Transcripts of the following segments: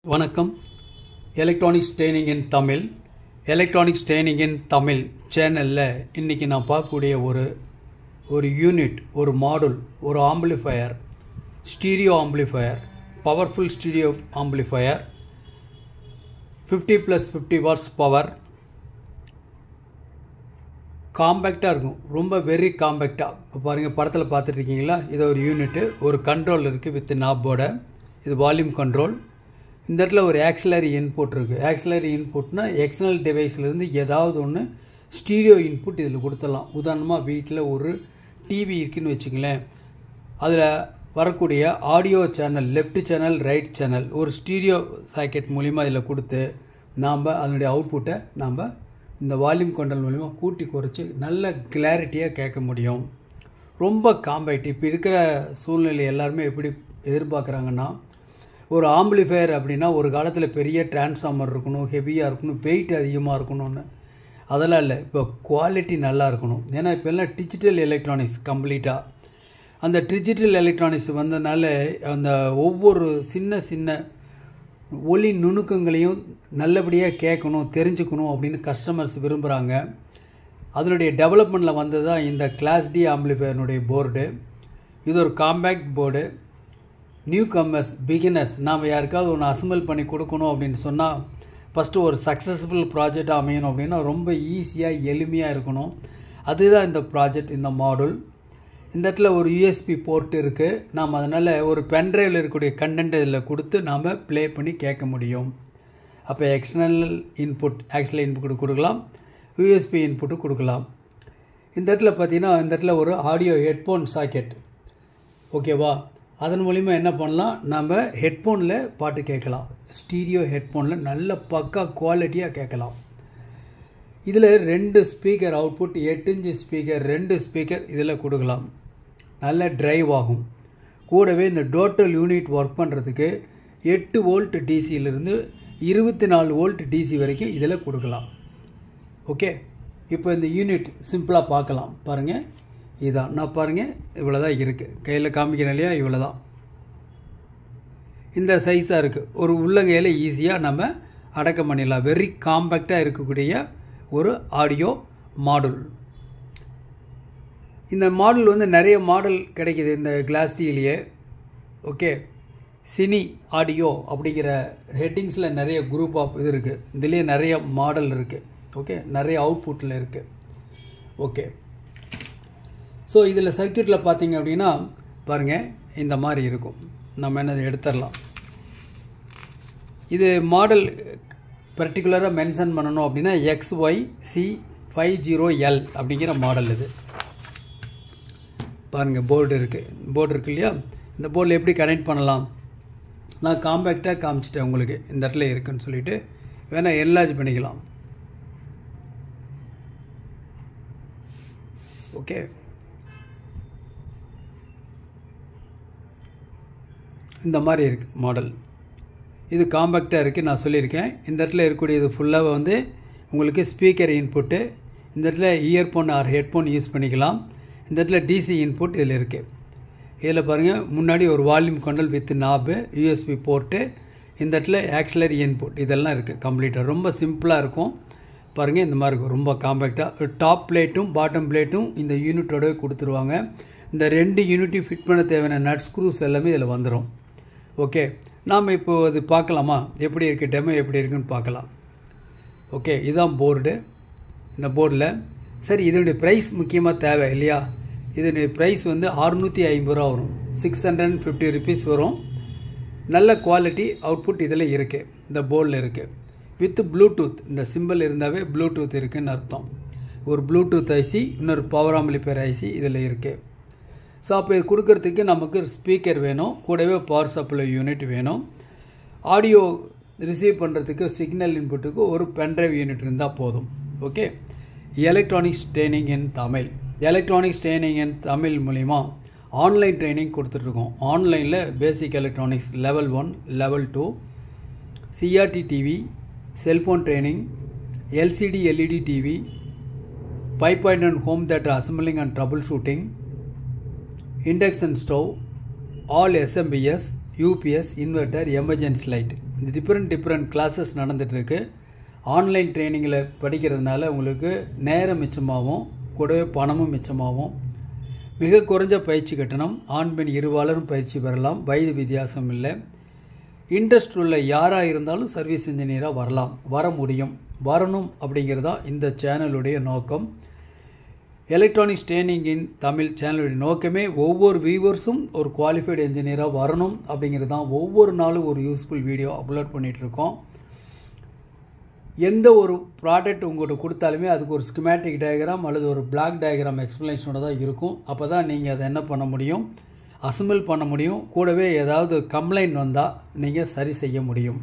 வணக்கம். Electronics training in Tamil சேனலில் இன்றைக்கி நான் பார்க்கக்கூடிய ஒரு யூனிட், ஒரு மாடுல், ஒரு amplifier, stereo amplifier, powerful stereo amplifier, 50+50 watts power, காம்பேக்டாக இருக்கும், ரொம்ப வெரி காம்பேக்டாக. இப்போ பாருங்கள், படத்தில் பார்த்துட்ருக்கீங்களா? இது ஒரு யூனிட்டு, ஒரு கண்ட்ரோல் இருக்குது வித் நாப்போட. இது வால்யூம் கண்ட்ரோல். இந்த இடத்துல ஒரு ஆக்சிலரி இன்புட் இருக்குது. ஆக்சிலரி இன்புட்னா எக்ஸ்டர்னல் டிவைஸ்லேருந்து ஏதாவது ஒன்று ஸ்டீரியோ இன்புட் இதில் கொடுத்துடலாம். உதாரணமாக வீட்டில் ஒரு டிவி இருக்குதுன்னு வச்சுங்களேன், அதில் வரக்கூடிய audio channel, left channel, right channel, ஒரு ஸ்டீரியோ சாக்கெட் மூலிமா இதில் கொடுத்து நாம் அதனுடைய அவுட்புட்டை நாம் இந்த வால்யூம் கண்ட்ரோல் மூலிமா கூட்டி குறைச்சி நல்ல கிளாரிட்டியாக கேட்க முடியும். ரொம்ப காம்பேக்ட். இப்போ இருக்கிற சூழ்நிலை எல்லாருமே எப்படி எதிர்பார்க்குறாங்கன்னா, ஒரு ஆம்பிளிஃபையர் அப்படின்னா ஒரு காலத்தில் பெரிய டிரான்ஸ்ஃபார்மர் இருக்கணும், ஹெவியாக இருக்கணும், வெயிட் அதிகமாக இருக்கணும்னு. அதெல்லாம் இல்லை. இப்போ குவாலிட்டி நல்லா இருக்கணும். ஏன்னா இப்போ எல்லாம் டிஜிட்டல் எலக்ட்ரானிக்ஸ் கம்ப்ளீட்டாக. அந்த டிஜிட்டல் எலக்ட்ரானிக்ஸ் வந்ததுனால அந்த ஒவ்வொரு சின்ன சின்ன ஒலி நுணுக்கங்களையும் நல்லபடியாக கேட்கணும், தெரிஞ்சுக்கணும் அப்படின்னு கஸ்டமர்ஸ் விரும்புகிறாங்க. அதனுடைய டெவலப்மெண்ட்டில் வந்தது தான் இந்த கிளாஸ் டி ஆம்பிளிஃபையர்னுடைய போர்டு. இது ஒரு compact board. New comers, beginners, நாம் யாருக்காவது ஒன்று அசம்பிள் பண்ணி கொடுக்கணும் அப்படின்னு சொன்னால் ஃபஸ்ட்டு ஒரு சக்ஸஸ்ஃபுல் ப்ராஜெக்டாக அமையணும் அப்படின்னா ரொம்ப ஈஸியாக எளிமையாக இருக்கணும். அதுதான் இந்த ப்ராஜெக்ட், இந்த மாடல். இந்த இடத்துல ஒரு யூஎஸ்பி போர்ட் இருக்குது. நாம் அதனால் ஒரு பென்ட்ரைவில் இருக்கக்கூடிய கண்டென்ட் இதில் கொடுத்து நாம் ப்ளே பண்ணி கேட்க முடியும். அப்போ எக்ஸ்டர்னல் இன்புட், ஆக்சுவல் இன்புட் கொடுக்கலாம், யூஎஸ்பி இன்புட்டு கொடுக்கலாம். இந்த இடத்துல பார்த்திங்கன்னா இந்த இடத்துல ஒரு ஆடியோ ஹெட்ஃபோன் சாக்கெட், ஓகேவா? அதன் மூலிமா என்ன பண்ணலாம், நம்ம ஹெட்ஃபோனில் பாட்டு கேட்கலாம். ஸ்டீரியோ ஹெட்ஃபோனில் நல்ல பக்கா குவாலிட்டியாக கேட்கலாம். இதில் 2 speaker output, 8 inch speaker, 2 speaker இதில் கொடுக்கலாம். நல்ல ட்ரைவ் ஆகும். கூடவே இந்த டோட்டல் யூனிட் ஒர்க் பண்ணுறதுக்கு 8 வோல்ட் டிசியிலிருந்து 24 வோல்ட் டிசி வரைக்கும் இதில் கொடுக்கலாம். ஓகே, இப்போ இந்த யூனிட் சிம்பிளாக பார்க்கலாம். பாருங்கள், இதான் நான் பாருங்கள், இவ்வளோ தான் இருக்குது. கையில் காமிக்கிறேன் இல்லையா, இவ்வளோ தான். இந்த சைஸாக இருக்குது. ஒரு உள்ளங்கையில் ஈஸியாக நம்ம அடக்கம் பண்ணிடலாம். வெரி காம்பேக்டாக இருக்கக்கூடிய ஒரு ஆடியோ மாடுல். இந்த மாடல் வந்து நிறைய மாடல் கிடைக்கிது இந்த கிளாஸிலேயே. ஓகே, சினி ஆடியோ அப்படிங்கிற ஹெட்டிங்ஸில் நிறைய குரூப் ஆஃப் இது இருக்குது. இதுலேயே நிறைய மாடல் இருக்குது. ஓகே, நிறைய அவுட்புட்டில் இருக்குது. ஓகே, ஸோ இதில் சர்க்யூட்டில் பார்த்தீங்க அப்படின்னா பாருங்கள், இந்த மாதிரி இருக்கும். நம்ம என்னது எடுத்துடலாம். இது மாடல் பர்டிகுலராக மென்ஷன் பண்ணணும் அப்படின்னா XYC50L அப்படிங்கிற மாடல். இது பாருங்கள், போர்டு இருக்கு இல்லையா? இந்த போர்டில் எப்படி கனெக்ட் பண்ணலாம், நான் காம்பேக்டாக காமிச்சிட்டேன் உங்களுக்கு. இந்த இடத்துல இருக்குன்னு சொல்லிவிட்டு வேணால் என்லார்ஜ் பண்ணிக்கலாம். ஓகே, இந்த மாதிரி இருக்குது மாடல். இது காம்பேக்டாக இருக்குது, நான் சொல்லியிருக்கேன். இந்த இடத்துல இருக்கக்கூடியது ஃபுல்லாக வந்து உங்களுக்கு ஸ்பீக்கர் இன்புட்டு. இந்த இடத்துல இயர்ஃபோன் ஆர் ஹெட்ஃபோன் யூஸ் பண்ணிக்கலாம். இந்த இடத்துல டிசி இன்புட் இதில் இருக்குது. இதில் பாருங்கள், முன்னாடி ஒரு volume control with knob, USB board, இந்த இடத்துல ஆக்சிலரி இன்புட், இதெல்லாம் இருக்குது கம்ப்ளீட்டாக. ரொம்ப சிம்பிளாக இருக்கும். பாருங்கள், இந்த மாதிரி இருக்கும். ரொம்ப காம்பேக்டாக. டாப் பிளேட்டும் பாட்டம் பிளேட்டும் இந்த யூனிட்டோடவே கொடுத்துருவாங்க. இந்த 2 யூனிட்டையும் ஃபிட் பண்ண தேவையான நட் ஸ்க்ரூஸ் எல்லாமே இதில் வந்துடும். ஓகே, நாம் இப்போ அது பார்க்கலாமா, எப்படி இருக்குது, டெமோ எப்படி இருக்குன்னு பார்க்கலாம். ஓகே, இதுதான் போர்டு. இந்த போர்டில் சரி, இதனுடைய ப்ரைஸ் முக்கியமாக தேவை இல்லையா? இதனுடைய ப்ரைஸ் வந்து 650 ரூபா வரும். 650 ருபீஸ் வரும். நல்ல குவாலிட்டி அவுட்புட் இதில் இருக்குது. இந்த போர்டில் இருக்குது வித் ப்ளூடூத். இந்த சிம்பிள் இருந்தாவே ப்ளூடூத் இருக்குதுன்னு அர்த்தம். ஒரு ப்ளூடூத் ஐசி, இன்னொரு பவர் ஆம்பிளிஃபையர் ஐசி இதில் இருக்குது. ஸோ அப்போ இது கொடுக்கறதுக்கு நமக்கு ஸ்பீக்கர் வேணும், கூடவே பவர் சப்ளை யூனிட் வேணும். ஆடியோ ரிசீவ் பண்ணுறதுக்கு சிக்னல் இன்புட்டுக்கு ஒரு பென்ட்ரைவ் யூனிட் இருந்தால் போதும். Okay, electronics training in Tamil மூலிமா ஆன்லைன் ட்ரைனிங் கொடுத்துட்ருக்கோம். ஆன்லைனில் basic electronics level 1, level 2, CRT TV, cellphone training, LCD LED TV, 5.1 home theatre assembling and troubleshooting, induction stove, all SMBS, UPS, inverter, emergency light. இந்த different classes நடந்துகிட்ருக்கு. Online ட்ரைனிங்கில் படிக்கிறதுனால உங்களுக்கு நேரம் மிச்சமாகவும் கூடவே பணமும் மிச்சமாகவும். மிக குறைஞ்ச பயிற்சி கட்டணம். ஆண் பெண் இருபாலரும் பயிற்சி பெறலாம். வயது வித்தியாசம் இல்லை. இன்ட்ரெஸ்ட் உள்ள யாராக இருந்தாலும் சர்வீஸ் இன்ஜினியராக வர முடியும். வரணும் அப்படிங்கிறது தான் இந்த சேனலுடைய நோக்கம். எலக்ட்ரானிக்ஸ் ட்ரைனிங் இன் தமிழ் சேனலுடைய நோக்கமே ஒவ்வொரு வியூவர்ஸும் ஒரு குவாலிஃபைடு இன்ஜினியராக வரணும் அப்படிங்கிறது தான். ஒவ்வொரு நாளும் ஒரு யூஸ்ஃபுல் வீடியோ அப்லோட் பண்ணிகிட்ருக்கோம். எந்த ஒரு ப்ராடக்ட் உங்கள்கிட்ட கொடுத்தாலுமே அதுக்கு ஒரு ஸ்கிமேட்டிக் டயக்ராம் அல்லது ஒரு பிளாக் டயக்ராம் எக்ஸ்ப்ளனேஷனோட தான் இருக்கும். அப்போ தான் நீங்கள் அதை என்ன பண்ண முடியும், அசம்பிள் பண்ண முடியும். கூடவே ஏதாவது கம்ப்ளைண்ட் வந்தால் நீங்கள் சரி செய்ய முடியும்.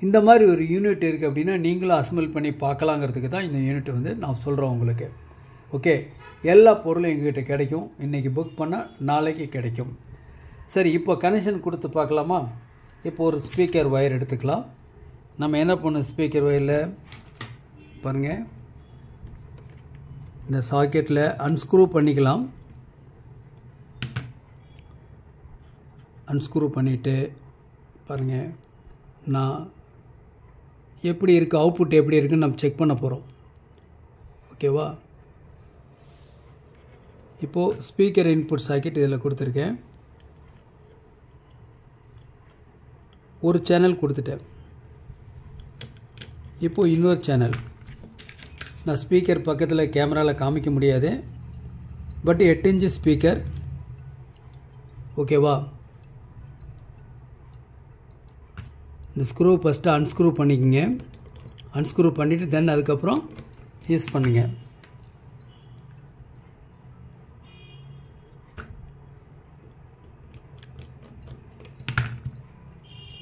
இந்த மாதிரி ஒரு யூனிட் இருக்குது அப்படின்னா நீங்களும் அசம்பிள் பண்ணி பார்க்கலாங்கிறதுக்கு தான் இந்த யூனிட் வந்து நான் சொல்கிறேன் உங்களுக்கு. ஓகே, எல்லா பொருளும் எங்ககிட்ட கிடைக்கும். இன்றைக்கி புக் பண்ணால் நாளைக்கு கிடைக்கும். சரி, இப்போ கனெக்ஷன் கொடுத்து பார்க்கலாமா? இப்போ ஒரு ஸ்பீக்கர் ஒயர் எடுத்துக்கலாம். நம்ம என்ன பண்ணோம், ஸ்பீக்கர் ஒயரில் பாருங்கள், இந்த சாக்கெட்டில் அன்ஸ்க்ரூ பண்ணிக்கலாம். அன்ஸ்க்ரூ பண்ணிவிட்டு பாருங்கள், நான் எப்படி இருக்குது, அவுட்புட் எப்படி இருக்குன்னு நம்ம செக் பண்ண போகிறோம். ஓகேவா? இப்போது ஸ்பீக்கர் இன்புட் சாக்கெட் இதில் கொடுத்துருக்கேன். ஒரு சேனல் கொடுத்துட்டேன். இப்போது இன்னொரு சேனல். நான் ஸ்பீக்கர் பக்கத்தில் கேமராவில் காமிக்க முடியாது, பட் 8 இன்ச்சு ஸ்பீக்கர். ஓகேவா? இந்த ஸ்க்ரூ ஃபஸ்ட்டு அன்ஸ்க்ரூ பண்ணிக்கோங்க. அன்ஸ்க்ரூ பண்ணிவிட்டு தென் அதுக்கப்புறம் யூஸ் பண்ணுங்க.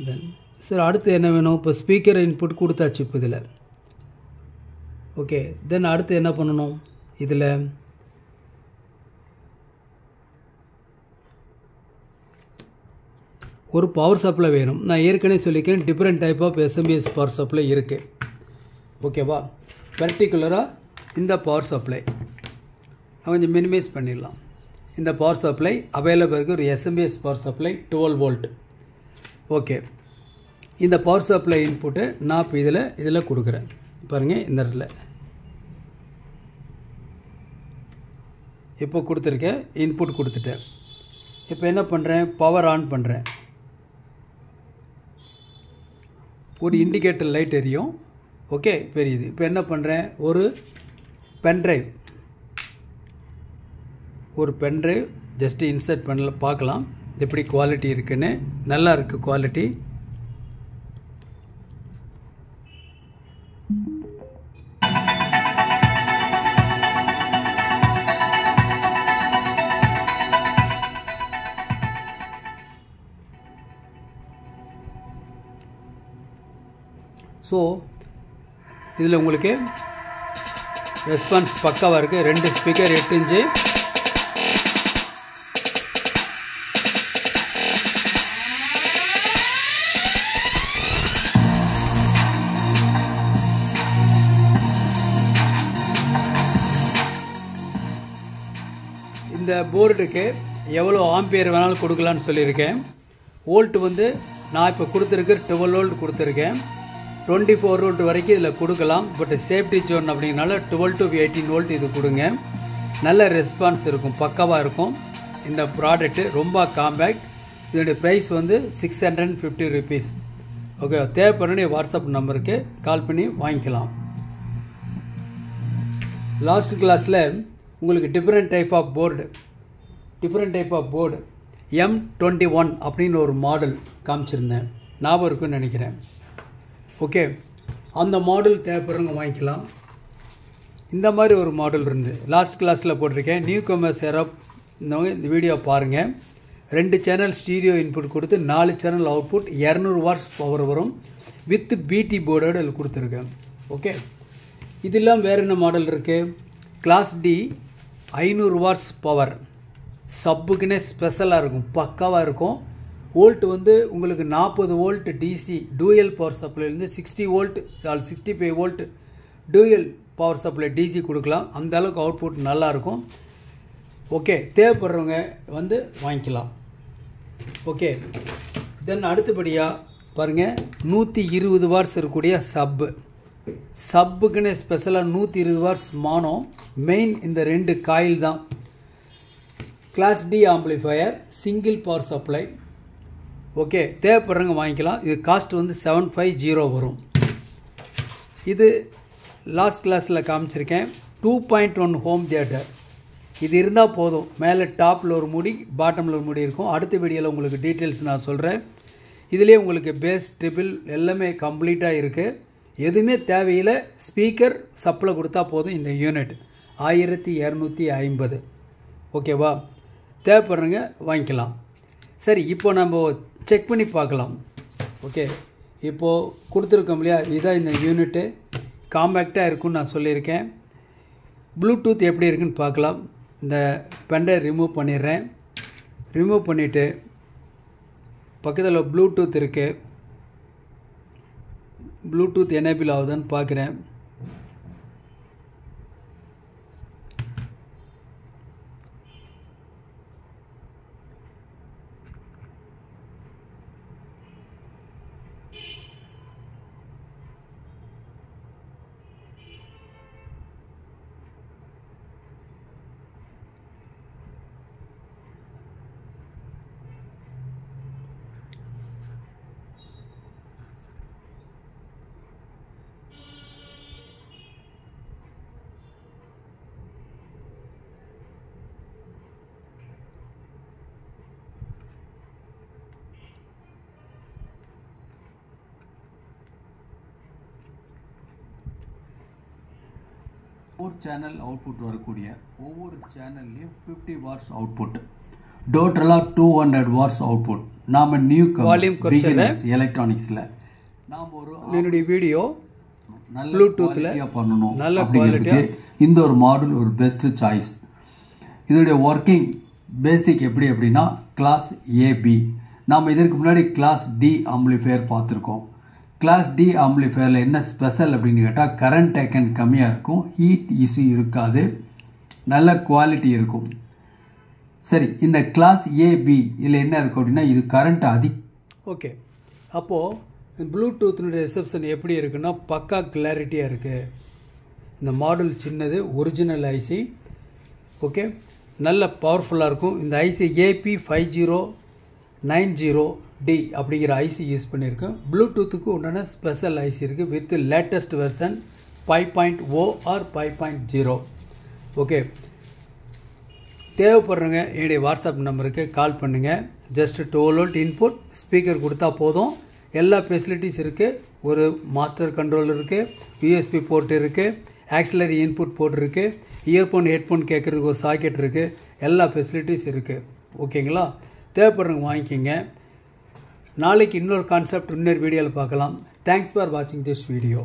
தென் சார் அடுத்து என்ன வேணும்? இப்போ ஸ்பீக்கர் இன்புட் கொடுத்தாச்சு இப்போ இதில். ஓகே, தென் அடுத்து என்ன பண்ணணும்? இதில் ஒரு பவர் சப்ளை வேணும். நான் ஏற்கனவே சொல்லிக்கிறேன், different type of SMPS power supply இருக்குது. ஓகேவா? பர்டிகுலராக இந்த பவர் சப்ளை கொஞ்சம் மினிமைஸ் பண்ணிடலாம். இந்த பவர் சப்ளை அவைலபிள் இருக்குது. ஒரு SMPS power supply 12 volt. Okay, இந்த பவர் சப்ளை இன்புட்டு நான் இப்போ இதில் கொடுக்குறேன். பாருங்கள், இந்த இடத்துல இப்போ கொடுத்துருக்கேன், இன்புட் கொடுத்துட்டேன். இப்போ என்ன பண்ணுறேன், பவர் ஆன் பண்ணுறேன். ஒரு இண்டிகேட்டர் லைட் எரியும். ஓகே, பெரியுது. இப்போ என்ன பண்ணுறேன், ஒரு பென்ட்ரைவ் ஜஸ்ட்டு இன்சர்ட் பண்ணல. பார்க்கலாம் எப்படி குவாலிட்டி இருக்குன்னு. நல்லா இருக்குது குவாலிட்டி. ஸோ இதில் உங்களுக்கு ரெஸ்பான்ஸ் பக்காவாக இருக்குது. 2 ஸ்பீக்கர் 8 இன்ச்சு. இந்த போர்டுக்கு எவ்வளோ ஆம்பியர் வேணாலும் கொடுக்கலான்னு சொல்லியிருக்கேன். வோல்ட் வந்து நான் இப்போ கொடுத்துருக்கு 12 வோல்ட் கொடுத்துருக்கேன். 24 வோல்ட் வரைக்கும் இதில் கொடுக்கலாம். பட் சேஃப்டி ஜோன் அப்படிங்கனால 12 to 18 வோல்ட் இது கொடுங்க. நல்ல ரெஸ்பான்ஸ் இருக்கும், பக்காவாக இருக்கும். இந்த ப்ராடக்ட்டு ரொம்ப காம்பேக்ட். இதோடைய ப்ரைஸ் வந்து 650 rupees. ஓகே, தேவைப்படுற வாட்ஸ்அப் நம்பருக்கு கால் பண்ணி வாங்கிக்கலாம். லாஸ்ட் கிளாஸில் உங்களுக்கு different type of board M21 அப்படின்னு ஒரு மாடல் காமிச்சிருந்தேன். ஞாபகம் இருக்குன்னு நினைக்கிறேன். ஓகே, அந்த மாடல் தேவைப்படுறவங்க வாங்கிக்கலாம். இந்த மாதிரி ஒரு மாடல் இருந்து லாஸ்ட் கிளாஸில் போட்டிருக்கேன். நியூ கமர்ஸ் ஏரப் இந்த வீடியோ பாருங்கள். 2 சேனல் ஸ்டீரியோ இன்புட் கொடுத்து 4 சேனல் அவுட்புட் 200 வாட்ஸ் பவர் வரும். வித் பிடி போர்டோடு இதில் கொடுத்துருக்கேன். ஓகே, இதெல்லாம் வேறு என்ன மாடல் இருக்குது? Class D 500 watts power. சப்புக்குன்னே ஸ்பெஷலாக இருக்கும், பக்காவாக இருக்கும். வோல்ட் வந்து உங்களுக்கு 40 வோல்ட் டிசி டூயல் பவர் சப்ளைலேருந்து 60 volt 65 volt dual power supply DC கொடுக்கலாம். அந்த அளவுக்கு அவுட்புட் நல்லாயிருக்கும். ஓகே, தேவைப்படுறவங்க வந்து வாங்கிக்கலாம். ஓகே, தென் அடுத்தபடியாக பாருங்கள் 120 வாட்ஸ் இருக்கக்கூடிய சப்புக்குன்னு ஸ்பெஷலாக 120 வாட்ஸ் மானோ. மெயின் இந்த 2 காயில் தான். Class D amplifier, single power supply. Okay, தேவைப்படுறவங்க வாங்கிக்கலாம். இது காஸ்ட் வந்து 750 வரும். இது லாஸ்ட் கிளாஸில் காமிச்சிருக்கேன் 2.1 ஹோம் தியேட்டர். இது இருந்தால் போதும். மேலே டாப்பில் ஒரு மூடி, பாட்டமில் ஒரு மூடி இருக்கும். அடுத்த வீடியோவில் உங்களுக்கு டீட்டெயில்ஸ் நான் சொல்கிறேன். இதுலேயே உங்களுக்கு பேஸ், ட்ரிபிள் எல்லாமே கம்ப்ளீட்டாக இருக்குது. எதுவுமே தேவையில்லை. ஸ்பீக்கர் சப்ளை கொடுத்தா போதும். இந்த யூனிட் 1250. ஓகேவா? தேவைப்படுறவங்க வாங்கிக்கலாம். சரி, இப்போ நம்ம செக் பண்ணி பார்க்கலாம். ஓகே, இப்போது கொடுத்துருக்கோம் இல்லையா, இதுதான் இந்த யூனிட்டு. காம்பேக்டாக இருக்குன்னு நான் சொல்லியிருக்கேன். ப்ளூடூத் எப்படி இருக்குன்னு பார்க்கலாம். இந்த பென்ட்ரைவ் ரிமூவ் பண்ணிடுறேன். ரிமூவ் பண்ணிவிட்டு பக்கத்தில் ப்ளூடூத் இருக்குது. ப்ளூடூத் எனேபிள் ஆகுதுன்னு பார்க்குறேன். ஒரு சேனல் அவுட்புட் வரக்கூடிய ஒவ்வொரு சேனல்லையும் 50 வாட்ஸ் அவுட்புட், டோட்டலாக 200 வாட்ஸ் அவுட்புட். நாம் நியூ வால்யூம் எலக்ட்ரானிக்ஸில் நாம் ஒரு என்னுடைய வீடியோ நல்ல ப்ளூடூத்தில் பண்ணணும் நல்ல குவாலிட்டியாக இந்த ஒரு மாடல் ஒரு பெஸ்ட் சாய்ஸ். இதோடைய ஒர்க்கிங் பேசிக் எப்படி அப்படின்னா கிளாஸ் ஏபி. நாம் இதற்கு முன்னாடி கிளாஸ் டி ஆம்பிளிஃபையர் பார்த்துருக்கோம். கிளாஸ் டி ஆம்பிளிஃபையரில் என்ன ஸ்பெஷல் அப்படின்னு கேட்டால் கரண்ட் டேக்கன் கம்மியாக இருக்கும், ஹீட் இஷ்யூ இருக்காது, நல்ல குவாலிட்டி இருக்கும். சரி, இந்த கிளாஸ் ஏபி இதில் என்ன இருக்கும் அப்படின்னா இது கரண்ட் ஓகே. அப்போது ப்ளூடூத்தினுடைய ரிசப்ஷன் எப்படி இருக்குன்னா பக்கா கிளாரிட்டியாக இருக்குது. இந்த மாடல் சின்னது, ஒரிஜினல் ஐசி. ஓகே, நல்ல பவர்ஃபுல்லாக இருக்கும். இந்த ஐசி AP5090D அப்படிங்கிற ஐசி யூஸ் பண்ணியிருக்கோம். ப்ளூடூத்துக்கு உண்டான ஸ்பெஷல் ஐசி இருக்குது with latest version 5.0 or 5.0. Okay, தேவைப்படுறவங்க என்னுடைய வாட்ஸ்அப் நம்பருக்கு கால் பண்ணுங்கள். ஜஸ்ட் 12 வோல்ட் இன்புட், ஸ்பீக்கர் கொடுத்தா போதும். எல்லா ஃபெசிலிட்டிஸ் இருக்குது. ஒரு மாஸ்டர் கண்ட்ரோல் இருக்குது, யூஎஸ்பி போர்ட் இருக்குது, ஆக்சிலரி இன்புட் போர்ட் இருக்குது, இயர்ஃபோன் ஹெட்ஃபோன் கேட்குறதுக்கு ஒரு சாக்கெட் இருக்குது. எல்லா ஃபெசிலிட்டிஸ் இருக்குது. ஓகேங்களா? தேவைப்படுறவங்க வாங்கிக்கிங்க. நாளைக்கு இன்னொரு கான்செப்ட் இன்னொரு வீடியோவில் பார்க்கலாம். தேங்க்ஸ் ஃபார் வாட்சிங் திஸ் வீடியோ.